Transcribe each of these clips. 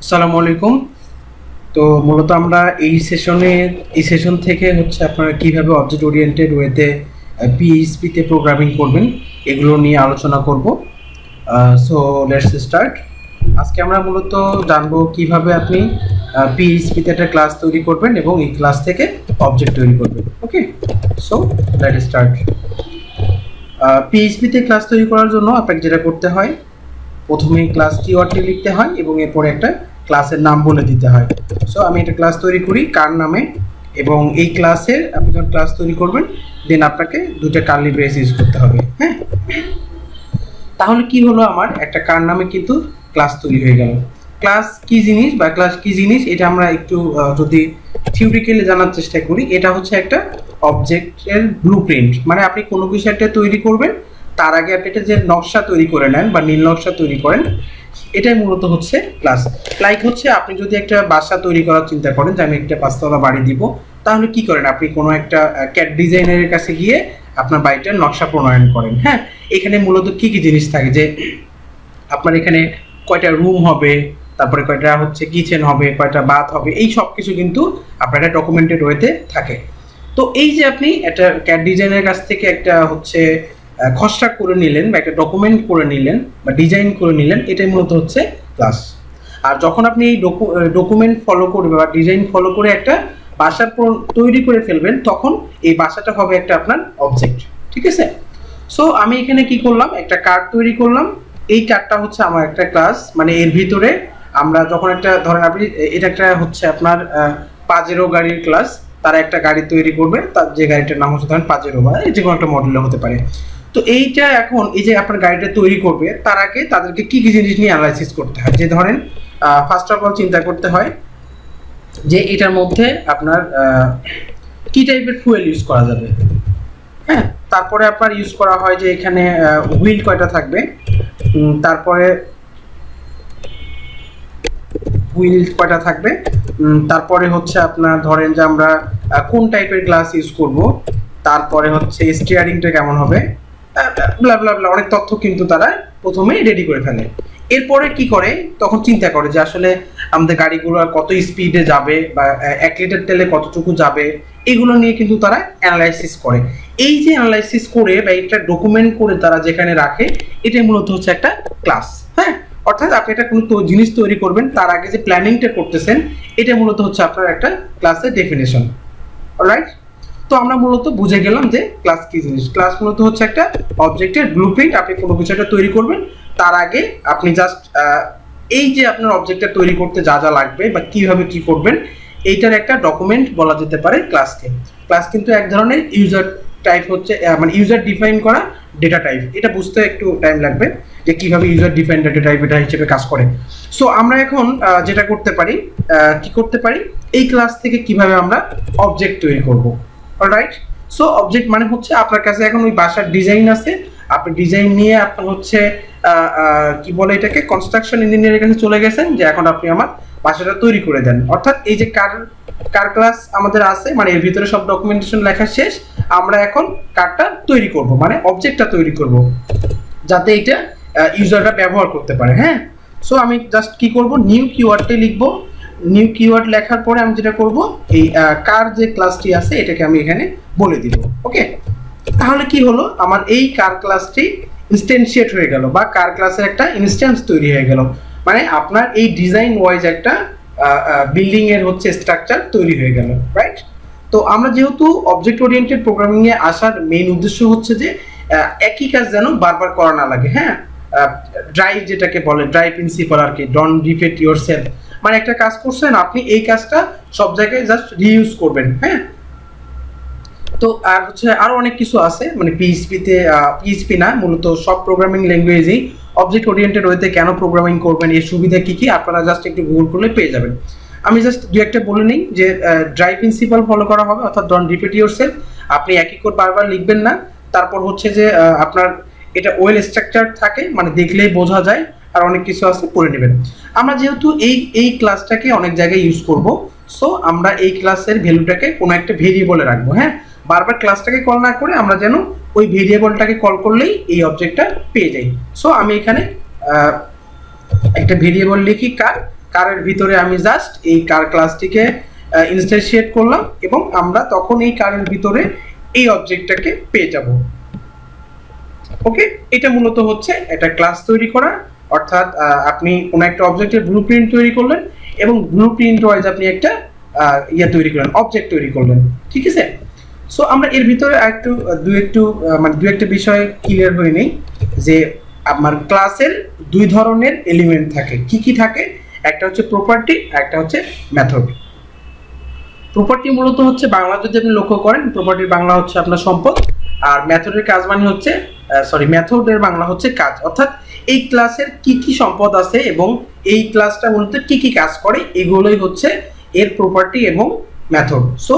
আসসালামু আলাইকুম। তো মূলত আমরা এই সেশন থেকে হচ্ছে আপনারা কিভাবে অবজেক্ট ওরিয়েন্টেড ওয়েতে পিএইচপিতে প্রোগ্রামিং করবেন এগুলো নিয়ে আলোচনা করব। So let's start. আজকে আমরা মূলত জানবো কিভাবে আপনি পিএইচপিতে একটা ক্লাস তৈরি করবেন এবং এই ক্লাস থেকে অবজেক্ট তৈরি করবেন। ওকে, সো লেটস স্টার্ট। পিএইচপিতে ক্লাস তৈরি করার জন্য আপনাকে যেটা করতে হয়, প্রথমে ক্লাস কিওয়ার্ডটি লিখতে হয় এবং এরপরে একটা ক্লাসের নাম বলে দিতে হয়। সো আমি একটা ক্লাস তৈরি করি কার নামে, এবং এই ক্লাসের আপনি যখন ক্লাস তৈরি করবেন দেন আপনাকে দুটো কার্লি ব্রেস ইউজ করতে হবে। হ্যাঁ, তাহলে কি হলো, আমার একটা কার নামে কিন্তু ক্লাস তৈরি হয়ে গেল। ক্লাস কি জিনিস বা ক্লাস কি জিনিস এটা আমরা একটু যদি থিওরিক্যালি জানার চেষ্টা করি, এটা হচ্ছে একটা অবজেক্টের ব্লুপ্রিন্ট। মানে আপনি কোনো কিছু একটা তৈরি করবেন তার আগে আপনি একটা যে নকশা তৈরি করে নেন বা নীল নকশা তৈরি করেন, এটাই মূলত হচ্ছে ক্লাস। লাইক হচ্ছে আপনি যদি একটা বাসা তৈরি করার চিন্তা করেন যে আমি একটা 5তলা বাড়ি দিব, তাহলে কি করেন, আপনি কোনো একটা ক্যাড ডিজাইনারের কাছে গিয়ে আপনার বাড়িটার নকশা প্রণয়ন করেন। হ্যাঁ, এখানে মূলত কি কি জিনিস থাকে, যে আপনার এখানে কয়টা রুম হবে, তারপরে কয়টা হচ্ছে কিচেন হবে, কয়টা বাথ হবে, এই সব কিছু কিন্তু আপনার একটা ডকুমেন্টেড ওয়েতে থাকে। তো এই যে আপনি একটা ক্যাড ডিজাইনের কাছ থেকে একটা হচ্ছে খসড়া করে নিলেন বা একটা ডকুমেন্ট করে নিলেন বা ডিজাইন করে নিলেন, এটাই মূলত হচ্ছে ক্লাস। আর যখন আপনি এই ডকুমেন্ট ফলো করবে বা ডিজাইন ফলো করে একটা বাসা তৈরি করে ফেলবেন, তখন এই বাসাটা হবে একটা আপনার অবজেক্ট। ঠিক আছে, সো আমি এখানে কি করলাম, একটা কার্ড তৈরি করলাম। এই কার্ডটা হচ্ছে আমার একটা ক্লাস, মানে এর ভিতরে আমরা যখন একটা ধরেন আপনি এটা একটা হচ্ছে আপনার পাজেরো গাড়ির ক্লাস, তারা একটা গাড়ি তৈরি করবে, তার যে গাড়িটার নাম হচ্ছে ধরেন পাজেরো বা যে কোনো একটা মডেলে হতে পারে। তো এইটা এখন এই যে আপনার গাড়িটা তৈরি করবে তার আগে তাদেরকে কি কি জিনিস নিয়ে অ্যানালাইসিস করতে হয়, যে ধরেন ফার্স্ট অফ অল চিন্তা করতে হয় যে এটার মধ্যে আপনার কি টাইপের ফুয়েল ইউজ করা যাবে। হ্যাঁ, তারপরে আপনার ইউজ করা হয় যে এখানে হুইল কয়টা থাকবে, তারপরে হুইল কয়টা থাকবে, তারপরে হচ্ছে আপনার ধরেন যে আমরা কোন টাইপের গ্লাস ইউজ করব, তারপরে হচ্ছে স্টিয়ারিংটা কেমন হবে, ব্লা ব্লা ব্লা, অনেক তথ্য কিন্তু তারা প্রথমে রেডি করে ফেলে। এরপরে কি করে, তখন চিন্তা করে যে আসলে আমাদের গাড়িগুলো কত স্পিডে যাবে বা 1 লিটার তেলে কতটুকু যাবে, এগুলো নিয়ে কিন্তু তারা অ্যানালাইসিস করে। এই যে অ্যানালাইসিস করে বা এটা ডকুমেন্ট করে তারা যেখানে রাখে, এটাই মূলত হচ্ছে একটা ক্লাস। হ্যাঁ, অর্থাৎ আপনি একটা কোনো জিনিস তৈরি করবেন তার আগে যে প্ল্যানিংটা করতেছেন, এটা মূলত হচ্ছে আপনার একটা ক্লাসের ডেফিনেশন। অলরাইট, তো আমরা মূলত বুঝে গেলাম যে ক্লাস কি জিনিস। ক্লাস মূলত হচ্ছে একটা অবজেক্টের ব্লুপ্রিন্ট। আপনি কোনো কিছু একটা তৈরি করবেন তার আগে আপনি জাস্ট এই যে আপনার অবজেক্টটা তৈরি করতে যা যা লাগবে বা কিভাবে কি করবেন, এইটার একটা ডকুমেন্ট বলা যেতে পারে ক্লাসকে। ক্লাস কিন্তু এক ধরনের ইউজার টাইপ হচ্ছে, মানে ইউজার ডিফাইন করা ডেটা টাইপ। এটা বুঝতে একটু টাইম লাগবে যে কিভাবে ইউজার ডিফাইন ডেটা টাইপ এটা হিসেবে কাজ করে। সো আমরা এখন যেটা করতে পারি, কি করতে পারি, এই ক্লাস থেকে কিভাবে আমরা অবজেক্ট তৈরি করব। অলরাইট, সো অবজেক্ট মানে হচ্ছে আপনার কাছে এখন ওই বাসার ডিজাইন আছে, আপনি ডিজাইন নিয়ে আপনার হচ্ছে কি বলে এটাকে, কনস্ট্রাকশন ইঞ্জিনিয়ারের কাছে চলে গেছেন যে এখন আপনি আমার বাসাটা তৈরি করে দেন। অর্থাৎ এই যে কার ক্লাস আমাদের আছে, মানে এর ভিতরে সব ডকুমেন্টেশন লেখা শেষ, আমরা এখন কারটা তৈরি করব, মানে অবজেক্টটা তৈরি করব যাতে এটা ইউজাররা ব্যবহার করতে পারে। হ্যাঁ, সো আমি জাস্ট কি করব, নিউ কিওয়ার্ডটা লিখবো। নিউ কিওয়ার্ড লেখার পরে আমি যেটা করব, এই কার যে ক্লাসটি আছে এটাকে আমি এখানে বলে দিব। ওকে, তাহলে কি হলো, আমার এই কার ক্লাসটি ইনস্ট্যান্সিয়েট হয়ে গেল বা কার ক্লাসের একটা ইনস্ট্যান্স তৈরি হয়ে গেল। মানে আপনার এই ডিজাইন ওয়াইজ একটা বিল্ডিং এর হচ্ছে স্ট্রাকচার তৈরি হয়ে গেল। রাইট, তো আমরা যেহেতু অবজেক্ট ওরিয়েন্টেড প্রোগ্রামিং এ আসার মেইন উদ্দেশ্য হচ্ছে যে একই কাজ যেন বারবার করা না লাগে। হ্যাঁ, ড্রাইভ যেটাকে বলে, ড্রাইভ প্রিন্সিপাল আর কি, ডোন্ট রিপিট ইয়োরসেলফ। মানে একটা কাজ করছেন আপনি, এই কাজটা সব জায়গায় জাস্ট রিইউজ করবেন। হ্যাঁ, তো আর হচ্ছে আরো অনেক কিছু আছে, মানে পিএইচপি না, মূলত সব প্রোগ্রামিং ল্যাঙ্গুয়েজেই অবজেক্ট ওরিয়েন্টেড ওয়েতে কেন প্রোগ্রামিং করবেন, এর সুবিধা কি কি আপনারা জাস্ট একটু গুগল করলে পেয়ে যাবেন। আমি জাস্ট দু একটা বলে নিই যে ড্রাইভ প্রিন্সিপাল ফলো করা হবে, অর্থাৎ ডোন্ট রিপিট ইয়োরসেলফ। আপনি একই কোড বারবার লিখবেন না। তারপর হচ্ছে যে আপনার এটা ওয়েল স্ট্রাকচার থাকে, মানে দেখলেই বোঝা যায়, আর অনেক কিছু আছে, পড়ে নেবেন। আমরা যেহেতু এই ক্লাসটাকে অনেক জায়গায় ইউজ করব, সো আমরা এই ক্লাসের ভ্যালুটাকে কোনো একটা ভেরিয়েবলে রাখবো। হ্যাঁ, বারবার ক্লাসটাকে কল না করে আমরা যেন ওই ভেরিয়েবলটাকে কল করলেই এই অবজেক্টটা পেয়ে যাই। সো আমি এখানে একটা ভেরিয়েবল লিখি কার, কারের ভিতরে আমি জাস্ট এই কার ক্লাসটিকে ইনস্ট্যান্সিয়েট করলাম এবং আমরা তখন এই কারের ভিতরে এই অবজেক্টটাকে পেয়ে যাব। ওকে, এটা মূলত হচ্ছে একটা ক্লাস তৈরি করা, অর্থাৎ আপনি কোনো একটা অবজেক্টের ব্লুপ্রিন্ট তৈরি করলেন এবং ব্লুপ্রিন্ট ওয়াইজ আপনি একটা তৈরি করলেন, অবজেক্ট তৈরি করলেন। ঠিক আছে, সো আমরা এর ভিতরে একটু দু একটা বিষয় ক্লিয়ার হয়ে নেই যে আমার ক্লাসের দুই ধরনের এলিমেন্ট থাকে। কি কি থাকে? একটা হচ্ছে প্রপার্টি, একটা হচ্ছে মেথড। প্রপার্টি মূলত হচ্ছে বাংলা যদি আপনি লক্ষ্য করেন, প্রপার্টির বাংলা হচ্ছে আপনার সম্পদ, আর মেথডের কাজ মানে হচ্ছে মেথডের বাংলা হচ্ছে কাজ, অর্থাৎ এই ক্লাসের কি কি সম্পদ আছে এবং এই ক্লাসটা মূলত কি কি কাজ করে, এগুলোই হচ্ছে এর প্রপার্টি এবং মেথড। সো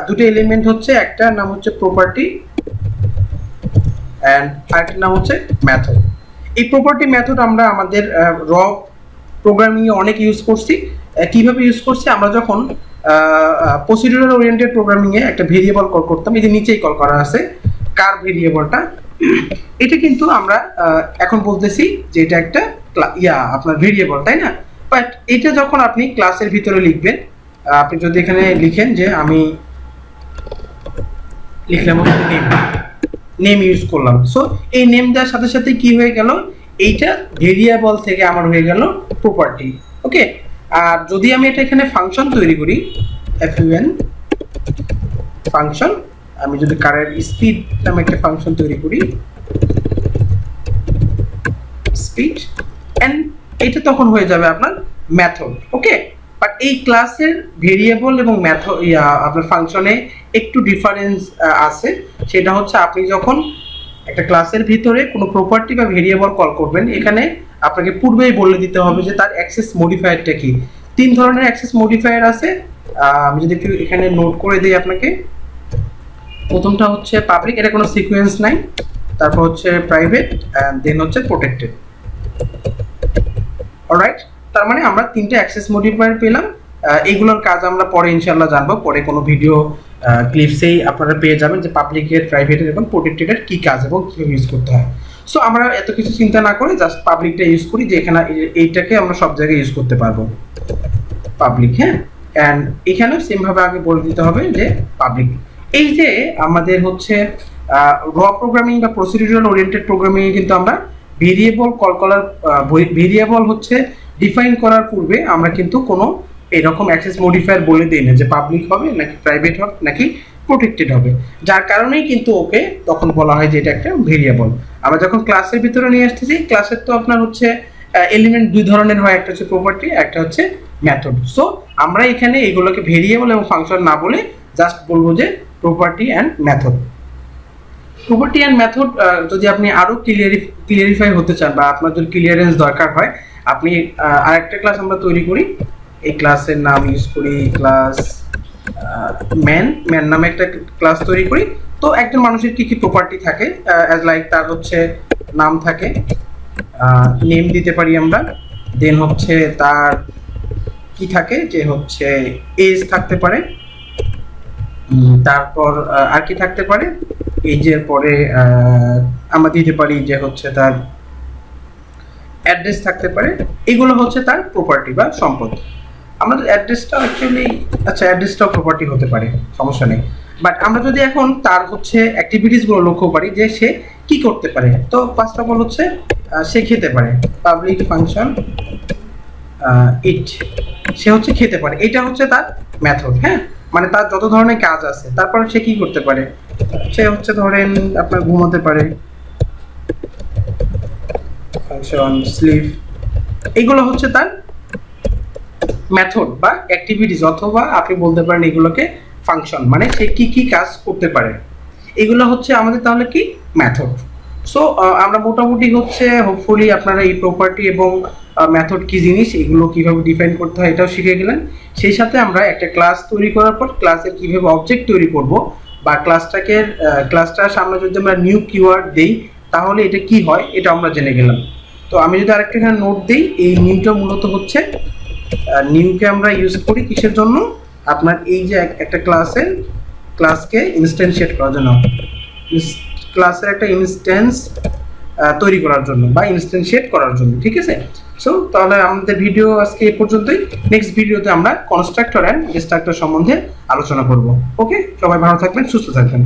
দুটো এলিমেন্ট হচ্ছে, একটা নাম হচ্ছে প্রপার্টি এন্ড আরেকটার নাম হচ্ছে মেথড। এই প্রপার্টি মেথড আমরা আমাদের র প্রোগ্রামিং এ অনেক ইউজ করছি। কিভাবে ইউজ করছি? আমরা যখন প্রসিডিউরাল ওরিয়েন্টেড প্রোগ্রামিং এ একটা ভেরিয়েবল কল করতাম, এই যে নিচেই কল করা আছে কার ভেরিয়েবলটা, এটা কিন্তু আমরা এখন বলতেছি যে এটা একটা আপনার ভেরিয়েবল, তাই না? বাট এটা যখন আপনি ক্লাসের ভিতরে লিখবেন, আপনি যদি এখানে লিখেন যে আমি লিখলাম নেম ইউজ করলাম, সো এই নেম দেওয়ার সাথে সাথে কি হয়ে গেল, এইটা ভেরিয়েবল থেকে আমার হয়ে গেল প্রপার্টি। ওকে, আর যদি আমি এটা এখানে ফাংশন তৈরি করি, fun ফাংশন, আমি যদি কারের স্পিড নামে একটা ফাংশন তৈরি করি, স্পিড, এন্ড এটা তখন হয়ে যাবে আপনার মেথড। ওকে, বাট এই ক্লাসের ভেরিয়েবল এবং মেথড আপনার ফাংশনে একটু ডিফারেন্স আছে। সেটা হচ্ছে আপনি যখন একটা ক্লাসের ভিতরে কোনো প্রপার্টি বা ভেরিয়েবল কল করবেন, এখানে আপনাকে পূর্বেই বলে দিতে হবে যে তার অ্যাক্সেস মডিফায়ারটা কি। তিন ধরনের অ্যাক্সেস মডিফায়ার আছে, আমি যদি একটু এখানে নোট করে দিই আপনাকে। প্রথমটা হচ্ছে পাবলিক, এটা কোনো সিকোয়েন্স নাই, তারপর হচ্ছে প্রাইভেট, এন্ড দেন হচ্ছে প্রোটেক্টেড। অলরাইট, তার মানে আমরা তিনটে অ্যাক্সেস মডিফায়ার পেলাম। এইগুলোর কাজ আমরা পরে ইনশাআল্লাহ জানবো, পরে কোনো ভিডিও ক্লিপসেই আপনারা পেয়ে যাবেন যে পাবলিকের, প্রাইভেটের এবং প্রোটেক্টেডের কি কাজ এবং কিভাবে ইউজ করতে হয়। সো আমরা এত কিছু চিন্তা না করে জাস্ট পাবলিকটা ইউজ করি, যে এখানে এইটাকে আমরা সব জায়গায় ইউজ করতে পারবো পাবলিক। হ্যাঁ, এন্ড এখানেও সেম ভাবে আগে বলে দিতে হবে যে পাবলিক। এই যে আমাদের হচ্ছে র প্রোগ্রামিং বা প্রসিডিউরাল ওরিয়েন্টেড প্রোগ্রামিং এ কিন্তু আমরা ভেরিয়েবল কল করার ভেরিয়েবল হচ্ছে ডিফাইন করার পূর্বে আমরা কিন্তু কোনো এরকম অ্যাক্সেস মডিফায়ার বলে দেই না যে পাবলিক হবে নাকি প্রাইভেট হবে নাকি প্রোটেক্টেড হবে, যার কারণেই কিন্তু ওকে তখন বলা হয় যে এটা একটা ভেরিয়েবল। আমরা যখন ক্লাসের ভিতরে নিয়ে আসতেছি, ক্লাসের তো আপনার হচ্ছে এলিমেন্ট দুই ধরনের হয়, একটা হচ্ছে প্রপার্টি, একটা হচ্ছে মেথড। সো আমরা এখানে এগুলোকে ভেরিয়েবল এবং ফাংশন না বলে জাস্ট বলবো যে property and method. Property and method যদি আপনি আরো ক্লিয়ারিফাই হতে চান বা আপনার যদি ক্লিয়ারেন্স দরকার হয়, আপনি আরেকটা ক্লাস আমরা তৈরি করি, এই ক্লাসের নাম ইউজ করি ক্লাস ম্যান নামে একটা ক্লাস তৈরি করি। তো একজন মানুষের কি কি প্রপার্টি থাকে, অ্যাজ লাইক তার হচ্ছে নাম থাকে, নেম দিতে পারি আমরা, দেন হচ্ছে তার কি থাকে যে হচ্ছে এজ থাকতে পারে, তারপর আর কি থাকতে পারে, এজের পরে আমরা দিতে পারি যে হচ্ছে তার অ্যাড্রেস থাকতে পারে। এগুলো হচ্ছে তার প্রপার্টি বা সম্পদ। আমাদের অ্যাড্রেসটা অ্যাকচুয়ালি, আচ্ছা অ্যাড্রেসটাও প্রপার্টি হতে পারে, সমস্যা নেই। বাট আমরা যদি এখন তার হচ্ছে অ্যাক্টিভিটিসগুলো লক্ষ্য করি যে সে কি করতে পারে, তো ফার্স্ট অফ অল হচ্ছে সে খেতে পারে, পাবলিক ফাংশন ইট, সে হচ্ছে খেতে পারে, এটা হচ্ছে তার মেথড। হ্যাঁ, মানে তার যত ধরনের কাজ আছে, তারপর সে কি করতে পারে, সে হচ্ছে ধরেন আপনার ঘুমাতে পারে, ফাংশন স্লিপ, এগুলো হচ্ছে তার মেথড বা অ্যাক্টিভিটিস, অথবা আপনি বলতে পারেন এগুলোকে ফাংশন, মানে সে কি কি কাজ করতে পারে, এগুলো হচ্ছে আমাদের তাহলে কি মেথড। সো আমরা মোটামুটি হচ্ছে হোপফুলি আপনারা এই প্রপার্টি এবং মেথড কি জিনিস, এগুলো কিভাবে ডিফাইন করতে হয় এটাও শিখে গেলেন। সেই সাথে আমরা একটা ক্লাস তৈরি করার পর ক্লাসের কিভাবে অবজেক্ট তৈরি করব বা ক্লাসটার সামনে যদি আমরা নিউ কিওয়ার্ড দেই তাহলে এটা কি হয় এটা আমরা জেনে গেলাম। তো আমি যদি আরেকটা এখানে নোট দিই, এই নিউটা মূলত হচ্ছে নিউকে আমরা ইউজ করি কিসের জন্য, আপনার এই যে একটা ক্লাসকে ইনস্ট্যান্সিয়েট করার জন্য, ক্লাসের একটা ইনস্ট্যান্স তৈরি করার জন্য বা ইনস্ট্যান্সিয়েট করার জন্য। ঠিক আছে, সো তাহলে আমাদের ভিডিও আজকে এই পর্যন্তই। নেক্সট ভিডিওতে আমরা কনস্ট্রাক্টর এন্ড ডিস্ট্রাক্টর সম্বন্ধে আলোচনা করব। ওকে, সবাই ভালো থাকবেন, সুস্থ থাকবেন।